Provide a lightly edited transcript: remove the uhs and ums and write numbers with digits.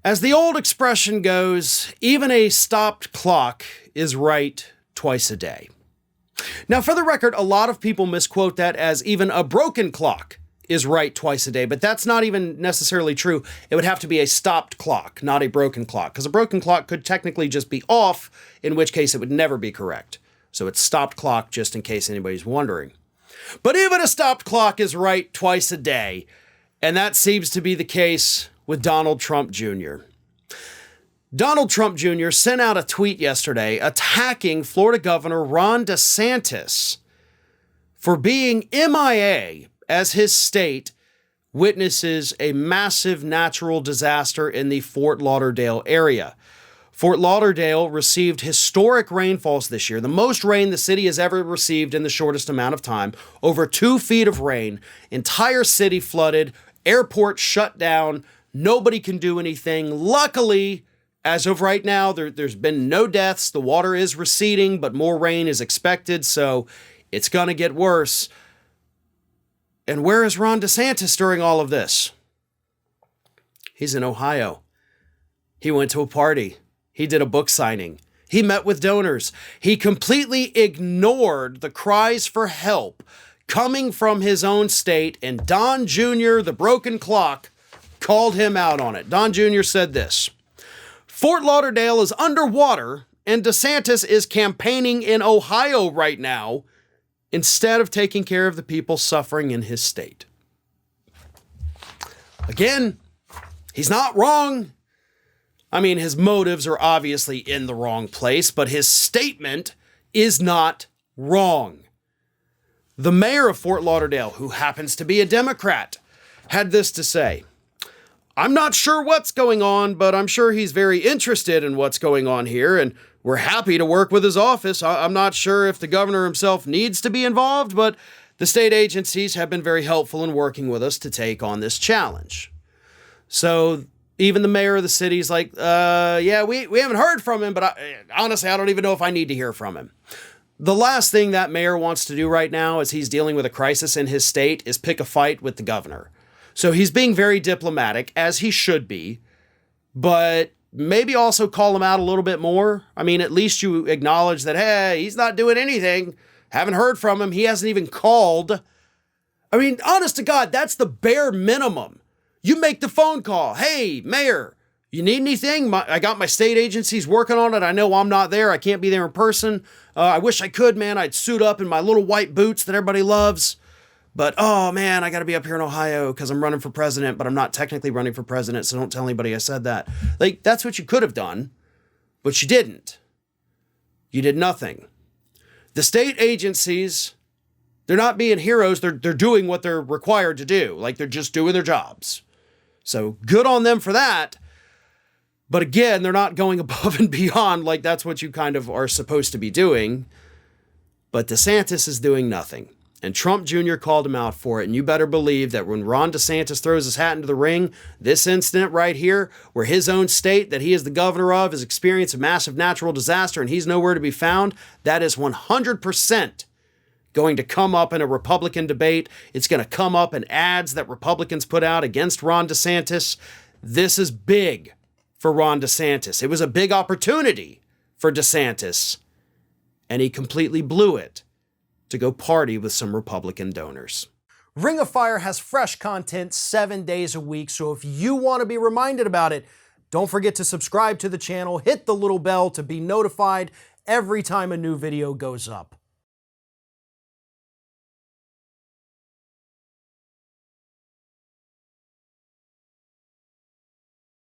As the old expression goes, even a stopped clock is right twice a day. Now, for the record, a lot of people misquote that as even a broken clock is right twice a day, but that's not even necessarily true. It would have to be a stopped clock, not a broken clock, because a broken clock could technically just be off, in which case it would never be correct. So it's stopped clock, just in case anybody's wondering. But even a stopped clock is right twice a day, and that seems to be the case with Donald Trump Jr. Donald Trump Jr. sent out a tweet yesterday attacking Florida Governor Ron DeSantis for being MIA as his state witnesses a massive natural disaster in the Fort Lauderdale area. Fort Lauderdale received historic rainfalls this year, the most rain the city has ever received in the shortest amount of time, over 2 feet of rain, entire city flooded, airport shut down, nobody can do anything. Luckily, as of right now, there's been no deaths. The water is receding, but more rain is expected, so it's going to get worse. And where is Ron DeSantis during all of this? He's in Ohio. He went to a party. He did a book signing. He met with donors. He completely ignored the cries for help coming from his own state, and Don Jr., the broken clock, called him out on it. Don Jr. said this: Fort Lauderdale is underwater, and DeSantis is campaigning in Ohio right now instead of taking care of the people suffering in his state. Again, he's not wrong. I mean, his motives are obviously in the wrong place, but his statement is not wrong. The mayor of Fort Lauderdale, who happens to be a Democrat, had this to say: I'm not sure what's going on, but I'm sure he's very interested in what's going on here, and we're happy to work with his office. I'm not sure if the governor himself needs to be involved, but the state agencies have been very helpful in working with us to take on this challenge. So even the mayor of the city's like, yeah, we haven't heard from him, but honestly, I don't even know if I need to hear from him. The last thing that mayor wants to do right now, as he's dealing with a crisis in his state, is pick a fight with the governor. So he's being very diplomatic, as he should be, but maybe also call him out a little bit more. I mean, at least you acknowledge that, hey, he's not doing anything. Haven't heard from him. He hasn't even called. I mean, honest to God, that's the bare minimum. You make the phone call. Hey, mayor, you need anything? I got my state agencies working on it. I know I'm not there. I can't be there in person. I wish I could, man. I'd suit up in my little white boots that everybody loves. But, oh, man, I got to be up here in Ohio because I'm running for president, but I'm not technically running for president, so don't tell anybody I said that. Like, that's what you could have done, but you didn't. You did nothing. The state agencies, they're not being heroes. They're doing what they're required to do. Like, they're just doing their jobs. So good on them for that. But again, they're not going above and beyond like that's what you kind of are supposed to be doing. But DeSantis is doing nothing. And Trump Jr. called him out for it. And you better believe that when Ron DeSantis throws his hat into the ring, this incident right here, where his own state that he is the governor of has experienced a massive natural disaster and he's nowhere to be found, that is 100% going to come up in a Republican debate. It's going to come up in ads that Republicans put out against Ron DeSantis. This is big for Ron DeSantis. It was a big opportunity for DeSantis, and he completely blew it to go party with some Republican donors. Ring of Fire has fresh content 7 days a week, so if you want to be reminded about it, don't forget to subscribe to the channel, hit the little bell to be notified every time a new video goes up.